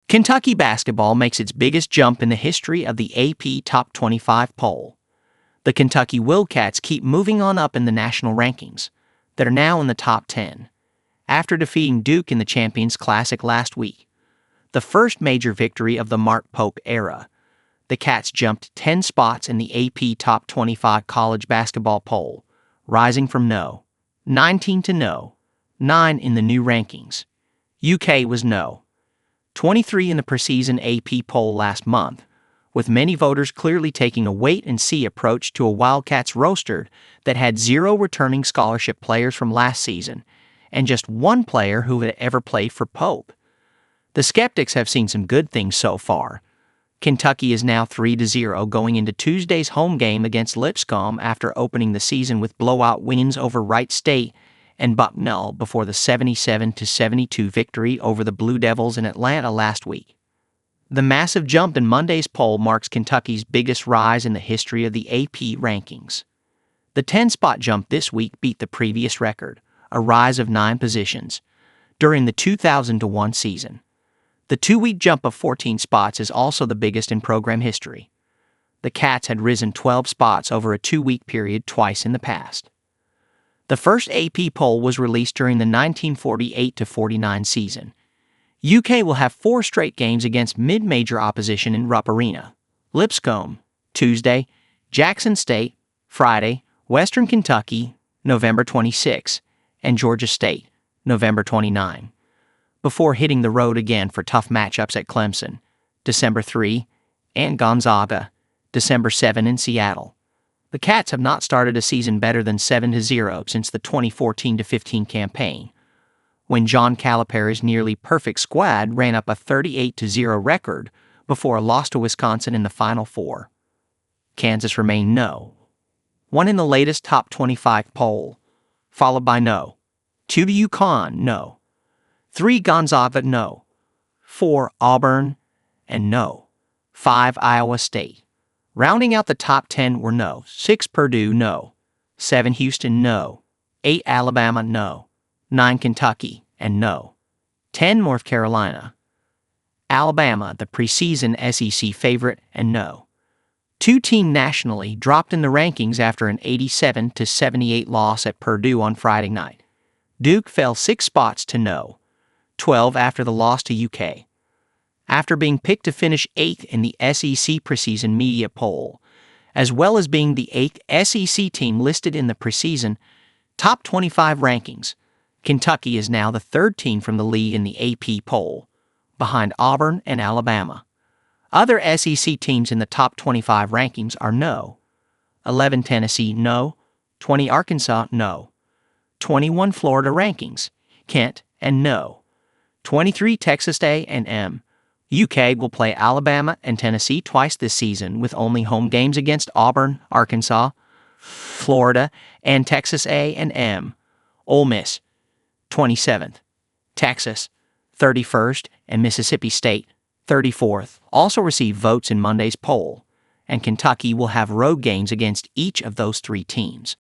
Kentucky basketball makes its biggest jump in the history of the AP Top 25 poll. The Kentucky Wildcats keep moving on up in the national rankings, that are now in the top 10, after defeating Duke in the Champions Classic last week, the first major victory of the Mark Pope era. The Cats jumped 10 spots in the AP Top 25 college basketball poll, rising from no. 19 to no. 9 in the new rankings. UK was no. 23 in the preseason AP poll last month, with many voters clearly taking a wait-and-see approach to a Wildcats roster that had 0 returning scholarship players from last season and just 1 player who had ever played for Pope. The skeptics have seen some good things so far. Kentucky is now 3-0 going into Tuesday's home game against Lipscomb after opening the season with blowout wins over Wright State and Bucknell before the 77-72 victory over the Blue Devils in Atlanta last week. The massive jump in Monday's poll marks Kentucky's biggest rise in the history of the AP rankings. The 10-spot jump this week beat the previous record, a rise of 9 positions, during the 2001 season. The 2-week jump of 14 spots is also the biggest in program history. The Cats had risen 12 spots over a 2-week period twice in the past. The first AP poll was released during the 1948-49 season. UK will have 4 straight games against mid-major opposition in Rupp Arena. Lipscomb, Tuesday, Jackson State, Friday, Western Kentucky, November 26, and Georgia State, November 29, before hitting the road again for tough matchups at Clemson, December 3, and Gonzaga, December 7 in Seattle. The Cats have not started a season better than 7-0 since the 2014-15 campaign, when John Calipari's nearly perfect squad ran up a 38-0 record before a loss to Wisconsin in the Final Four. Kansas remained no. 1 in the latest Top 25 poll, followed by no. 2 to UConn, no. 3 Gonzaga, no. 4 Auburn, and no. 5 Iowa State. Rounding out the top 10 were no. 6 Purdue, no. 7 Houston, no. 8 Alabama, no. 9 Kentucky, and no. 10 North Carolina. Alabama, the preseason SEC favorite, and no. 2 teams nationally dropped in the rankings after an 87-78 loss at Purdue on Friday night. Duke fell 6 spots to no. 12 after the loss to UK. After being picked to finish 8th in the SEC preseason media poll, as well as being the 8th SEC team listed in the preseason Top 25 rankings, Kentucky is now the 3rd team from the league in the AP poll, behind Auburn and Alabama. Other SEC teams in the top 25 rankings are no. 11 Tennessee, no. 20 Arkansas, no. 21 Florida rankings, Kent, and no. 23 Texas A&M. UK will play Alabama and Tennessee twice this season with only home games against Auburn, Arkansas, Florida, and Texas A&M. Ole Miss, 27th. Texas, 31st, and Mississippi State, 34th, also received votes in Monday's poll, and Kentucky will have road games against each of those 3 teams.